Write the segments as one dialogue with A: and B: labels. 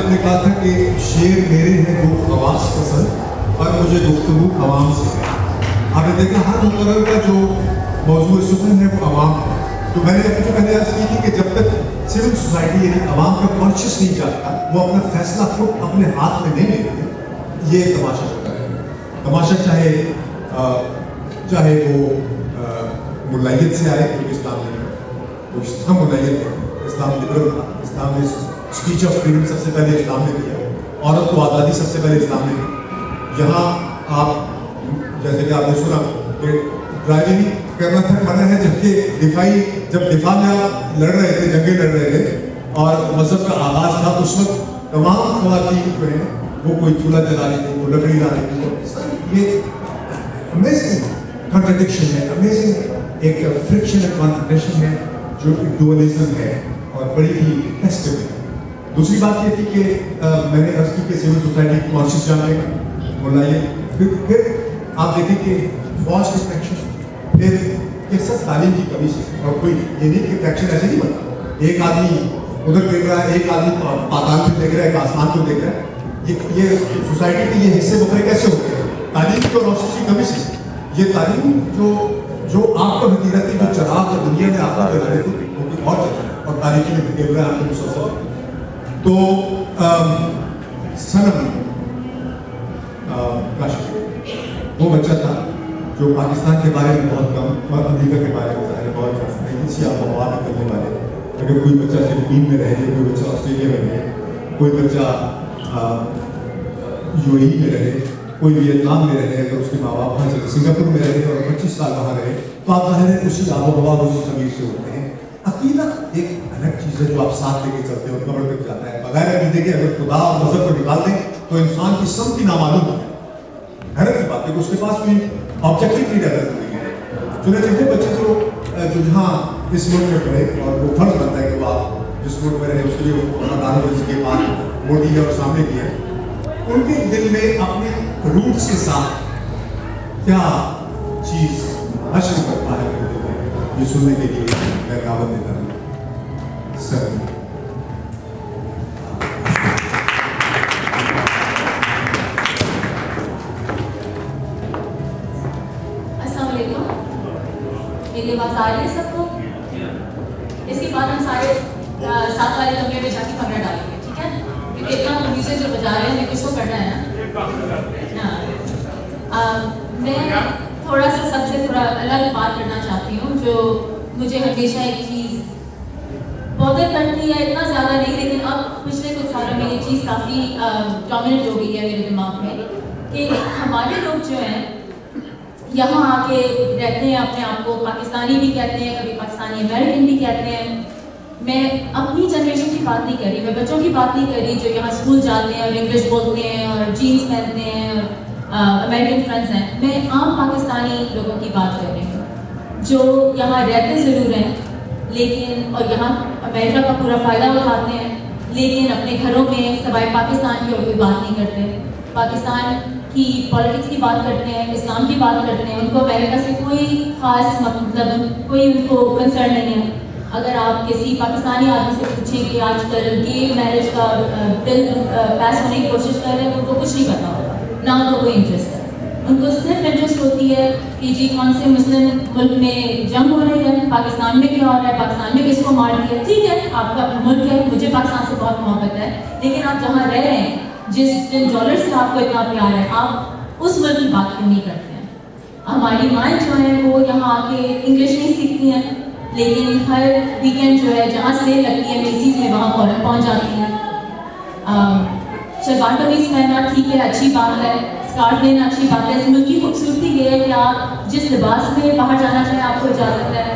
A: आपने कहा था कि शेर मेरे हैं वो खवास पसंद और मुझे गुफ्तगू अवाम से है। आपने देखा हर मुकर्रर का जो मौजूद सुखन है वो अवाम है। तो मैंने जो पहले अर्ज की थी कि जब तक सिविल सोसाइटी यानी अवाम का कॉन्शियस नहीं जाता, वो अपना फैसला खुद अपने हाथ में नहीं लेते, ये तमाशा होता है। तमाशा चाहे वो मुलायत से आए, क्योंकि इस्लाम लिबरल, तो इस्लाम मुलायत है, इस्लाम लिबरल था, इस्लाम ने स्पीच ऑफ फ्रीडम सबसे पहले इस्लाम ने दिया, औरत को आज़ादी सबसे पहले इस्लाम ने दी। यहाँ आप जैसे कि आपने सुना कि ड्राइविंग करना था मना है, जबकि जब दिफा में आप लड़ रहे थे, जंगे लड़ रहे थे और मजहब का आगाज़ था, उस वक्त तमाम ख़वातीन जो हैं वो कोई चूल्हा जला रही थी, वो लकड़ी ला रही थी। ये अमेजिंग कॉन्ट्रडिक्शन है, अमेजिंग एक फ्रिक्शन एंड कॉन्ट्रडिक्शन है जो डुअलिज्म है और बड़ी ही टेस्टिव है। दूसरी बात ये थी कि मैंने अर्ज की कि सिविल सोसाइटी की कॉन्शियस जाने बुलाइए, फिर आप देखें कि फौज के फैक्शन, फिर ये सब तालीम की कमी से, और कोई ये नहीं कि फैक्शन ऐसे नहीं बनता, एक आदमी उधर देख रहा है, एक आदमी पाताल को देख रहा है, एक आसमान को देख रहा है। ये सोसाइटी के ये हिस्से बखरे कैसे होते हैं? तालीम की और रोशनी की कमी से। ये तालीम जो आपका वतीरा थी, जो चराग दुनिया में आपको जला रही थी, वो भी बहुत जला है और तारीखी में देख रहा है आपको मुसलसल। तो सनम वो बच्चा था जो पाकिस्तान के बारे में बहुत कम और अमेरिका के बारे में ज़ाहिर बहुत जानता है, किसी आप अफवाह में करने वाले। अगर कोई बच्चा फिलीपीन में रहे, कोई बच्चा ऑस्ट्रेलिया में रहे, कोई बच्चा यूएई में रहे, कोई वियतनाम में रहे, अगर उसके माँ बाप वहाँ से सिंगापुर में रहे और 25 साल वहाँ रहे, तो आप ज़ाहिर है उसी आबो हवा उसी ज़मीर से होते हैं। अकीदत एक अलग चीज़ है जो आप साथ लेके चलते हो, कब्र तक जाता है। बगैर अकीदे के अगर खुदा और मज़हब को निकाल दें तो इंसान की समझ नामालूम है। हैरत की बात है कि उसके पास कोई ऑब्जेक्टिव डेवलप नहीं है। चुनांचे वो बच्चे जो जहाँ इस मुल्क में पढ़े और वो फर्ज बनता है कि वो आप जिस मुल्क में रहे उसके लिए वो के बाद मोदी है और सामने की है, उनके दिल में अपने रूट्स के साथ क्या चीज़ हश्र करता है, ये सुनने के लिए मैं दावत देता हूँ। सर
B: मेरी आवाज़ आ रही है सबको? इसके बाद हम सारे साथ वाले कमरे में जाके भंगड़ा डालेंगे, ठीक है? क्योंकि इतना म्यूजिक जो बजा रहे हैं कुछ तो करना है ना। मैं थोड़ा सा सबसे थोड़ा अलग बात करना चाहती हूँ, जो मुझे हमेशा एक चीज़ बॉदर करती है, इतना ज़्यादा नहीं, लेकिन अब पिछले कुछ सालों में ये चीज़ काफ़ी डोमिनेट हो गई है मेरे दिमाग में, कि हमारे लोग जो हैं यहाँ आके रहते हैं, अपने आप को पाकिस्तानी भी कहते हैं, कभी पाकिस्तानी अमेरिकन भी कहते हैं। मैं अपनी जनरेशन की बात नहीं कर रही, मैं बच्चों की बात नहीं कर रही जो यहाँ स्कूल जाते हैं और इंग्लिश बोलते हैं और जीन्स पहनते हैं और अमेरिकन फ्रेंड्स हैं। मैं आम पाकिस्तानी लोगों की बात कर रही हूँ जो यहाँ रहते ज़रूर हैं लेकिन, और यहाँ अमेरिका का पूरा फ़ायदा उठाते हैं, लेकिन अपने घरों में सवाए पाकिस्तान की और कोई बात नहीं करते। पाकिस्तान की पॉलिटिक्स की बात करते हैं, इस्लाम की बात करते हैं, उनको अमेरिका से कोई ख़ास मतलब कोई उनको कंसर्न नहीं है। अगर आप किसी पाकिस्तानी आदमी से पूछें कि आजकल गे मैरिज का बिल पास होने की कोशिश कर रहे हैं, उनको कुछ नहीं पता होगा, ना उनको कोई इंटरेस्ट है। उनको सिर्फ इंटरेस्ट होती है कि जी कौन से मुस्लिम मुल्क में जंग हो रही है, पाकिस्तान में क्या हो रहा है, पाकिस्तान में किसको मार दिया। ठीक है, आपका अपना मुल्क है, मुझे पाकिस्तान से बहुत मोहब्बत है, लेकिन आप जहाँ रह रहे हैं, जिन डॉलर से आपको इतना प्यार है, आप उस मुल्क की बात क्यों नहीं करते हैं? हमारी माएँ जो हैं वो यहाँ आके इंग्लिश नहीं सीखती हैं, लेकिन हर वीकेंड जो है जहाँ सेल लगती है मेसीज में वहाँ फौरन पहुँच जाती हैं। शलवार कमीज पहनना ठीक है, अच्छी बात है, स्कार्फ लेना अच्छी बात है। इस मुल्क की खूबसूरती ये है कि आप जिस लिबास में बाहर जाना चाहें आपको इजाज़त है,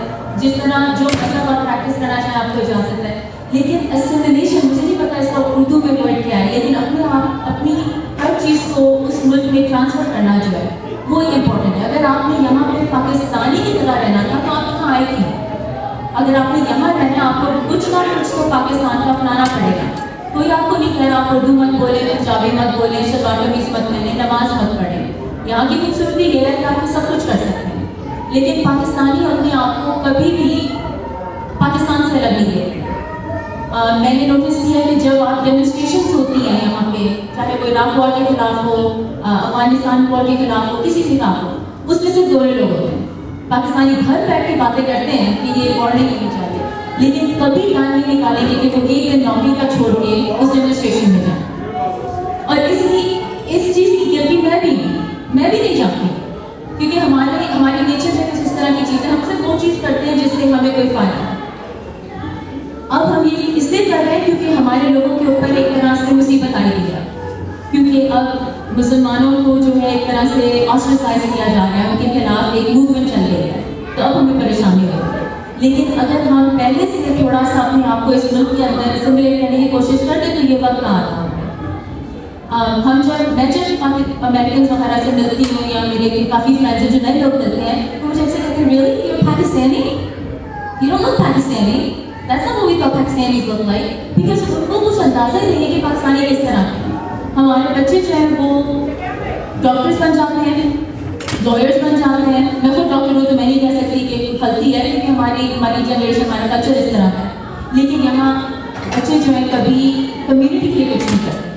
B: जिस तरह जो मतलब आप प्रैक्टिस करना चाहें आपको इजाज़त है। लेकिन एसिमिलेशन, मुझे नहीं पता इसका उर्दू में वर्ड क्या है, लेकिन अपने आप अपनी हर चीज़ को उस मुल्क में ट्रांसफ़र करना जो है वो इम्पोर्टेंट है। अगर आपने यहाँ पे पाकिस्तानी की तरह रहना था तो आप यहाँ आए क्यों? अगर आपने यहाँ रहना, आपको कुछ ना कुछ तो पाकिस्तान का अपनाना पड़ेगा। कोई आपको नहीं कह रहा आप उर्दू मत बोले, पंजाबी मत बोले, शलवार कमीज मत पहने, नमाज मत पढ़ें। यहाँ की खूबसूरती ये है कि आप सब कुछ कर सकते हैं, लेकिन पाकिस्तानी अपने आप को कभी भी पाकिस्तान से अलग नहीं है। मैंने नोटिस किया कि जब आप डेमोन्स्ट्रेशंस होती हैं इराक वॉर के खिलाफ हो, अफगानिस्तान वॉर के खिलाफ हो, किसी के खिलाफ हो, उसमें सिर्फ 2 लोग होते हैं। पाकिस्तानी घर बैठ के बातें करते हैं कि ये वॉर नहीं करनी चाहिए, लेकिन कभी टाइम नहीं निकालेंगे कि वो एक दिन नौकरी का छोड़ के उस डेमोन्स्ट्रेशन में जाए। और इस चीज़ की गिल्टी मैं भी नहीं चाहती, क्योंकि हमारे नेचर में कुछ इस तरह की चीज़ें, हम सिर्फ वो चीज़ करते हैं जिससे हमें कोई फायदा है। अब हम ये इसलिए कर रहे हैं क्योंकि हमारे लोगों के ऊपर एक तरह से मुसीबत आई हुई है, क्योंकि अब मुसलमानों को जो है एक तरह से ऑस्ट्रेसाइज किया जा रहा है, उनके खिलाफ एक मूवमेंट चल रही है, तो अब हमें परेशानी हो रही है। लेकिन अगर हम पहले से थोड़ा सा अपने आप को इस मुल्क के अंदर सिमुलेट करने की कोशिश करते तो ये वक्त आ रहा है। मैं जब अमेरिकन वगैरह से मिलती हूँ या मेरे काफ़ी फ्रेंड्स जो नए लोग मिलते हैं, तो मुझे ऐसे कहते हैं, really you Pakistani, you don't look Pakistani, that's not what we thought Pakistanis look like, because उनको कुछ अंदाजा ही नहीं है कि पाकिस्तानी किस तरह के। हमारे बच्चे जो हैं वो डॉक्टर्स बन जाते हैं, लॉयर्स बन जाते हैं। मैं खुद डॉक्टर हूँ तो मैं नहीं कह सकती कि गलती है, क्योंकि हमारी जनरेशन, हमारा कल्चर इस तरह का है। लेकिन यहाँ बच्चे जो हैं कभी कम्युनिटी के लिए कुछ नहीं करते।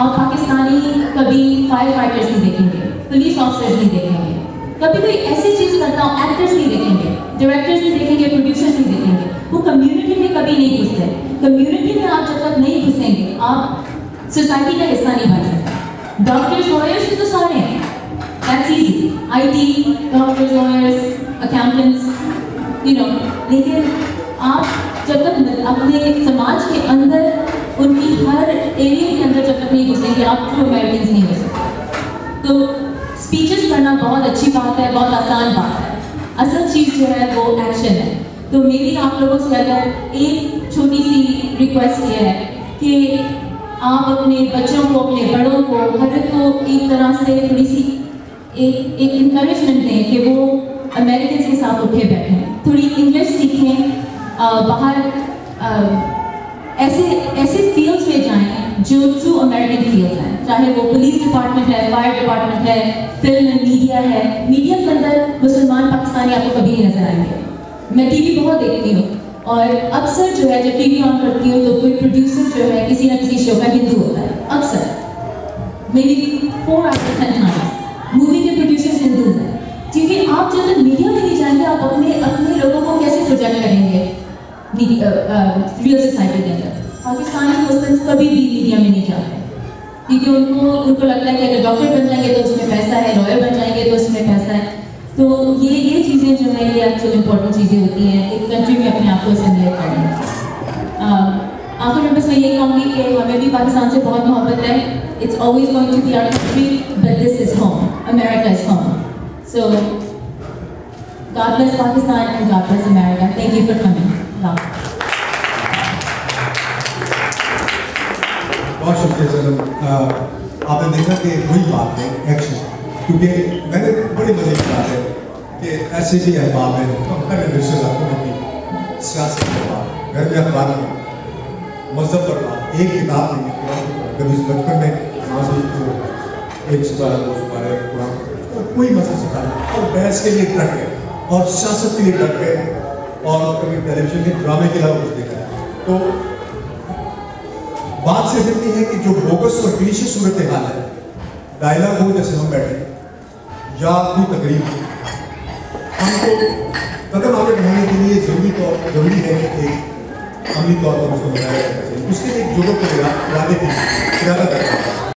B: आप पाकिस्तानी कभी फायर फाइटर्स नहीं देखेंगे, पुलिस ऑफिसर्स नहीं देखेंगे, कभी कोई ऐसी चीज़ करता हूँ, एक्टर्स नहीं देखेंगे, डायरेक्टर्स नहीं देखेंगे, प्रोड्यूसर्स नहीं देखेंगे। वो कम्युनिटी में कभी नहीं घुसते। कम्युनिटी में आप जब तक नहीं घुसेंगे, आप सोसाइटी का हिस्सा नहीं बन सकते। डॉक्टर्स, लॉयर्स तो सारे हैं, that's easy, IT, doctors, lawyers, accountants, you know, लेकिन आप जब तक अपने समाज के अंदर, उनकी हर एरिया के अंदर जब तक नहीं घुसेंगे, आप ट्रू अमेरिकन नहीं हो सकते। तो स्पीचेस करना बहुत अच्छी बात है, बहुत आसान बात है, असल चीज़ जो है वो एक्शन है। तो मेरी आप लोगों से अगर एक छोटी सी रिक्वेस्ट ये है कि आप अपने बच्चों को, अपने बड़ों को, हर को एक तरह से थोड़ी सी एक इंकरेजमेंट दें कि वो अमेरिकन के साथ उठे बैठें, थोड़ी इंग्लिश सीखें, बाहर ऐसे फील्ड्स में जाएं जो ट्रू अमेरिकन फील्ड्स हैं, चाहे वो पुलिस डिपार्टमेंट है, फायर डिपार्टमेंट है, फिल्म एंड मीडिया है। मीडिया के अंदर मुसलमान पाकिस्तानी आपको कभी नहीं नजर आएंगे। मैं TV बहुत देखती हूँ, और अक्सर जो है जब TV ऑन करती हूँ तो कोई प्रोड्यूसर जो है किसी न किसी शो का हिंदू होता है, अक्सर मेरी 4 out of 10 times मूवी के प्रोड्यूसर्स हिंदू हैं। क्योंकि आप जब तक मीडिया में नहीं जाएंगे, आप अपने लोगों को कैसे प्रोजेक्ट करेंगे रियल सोसाइटी के अंदर। पाकिस्तानी मुस्लिम्स कभी भी मीडिया में नहीं जाते, क्योंकि उनको लगता है कि अगर डॉक्टर बन जाएंगे तो उसमें पैसा है, लॉयर बन जाएंगे तो उसमें पैसा है। तो ये चीज़ें जो है, ये एक्चुअल इंपॉर्टेंट चीज़ें होती हैं एक कंट्री में अपने आप को सिमुलेट करने। आखिर में बस मैं ये कहूँगी कि हमें भी पाकिस्तान से बहुत मोहब्बत है। It's always going to be our country, but this is home, America is home. So God bless Pakistan and God bless America. Thank you for coming.
A: बहुत शुक्रिया सनम। आपने देखा कि वही बात है, एक्शन, क्योंकि मैंने बड़ी मजे की बात है कि ऐसे भी अहबाब हैं हमारे रिश्तेदारों की सियासत के बाद घर में अखबार में मजहब पर बात, एक किताब नहीं है। कभी बचपन में एक सुबह 2 सुबह कुरान कोई मसला सिखाया और बहस के लिए डट गए और सियासत के लिए डट गए, और कभी टेलीविजन के ड्रामे के अलावा कुछ देखा है। तो बात सिर्फ इतनी है कि जो बोगस और क्लीशे सूरत हाल है, डायलॉग हो जैसे हम बैठे या कोई तकरीब हो, हमको कदम आगे बढ़ाने के लिए जरूरी है कि एक अमली तौर पर उसको बनाया जाना चाहिए। उसके लिए एक जुर्म को इरादे की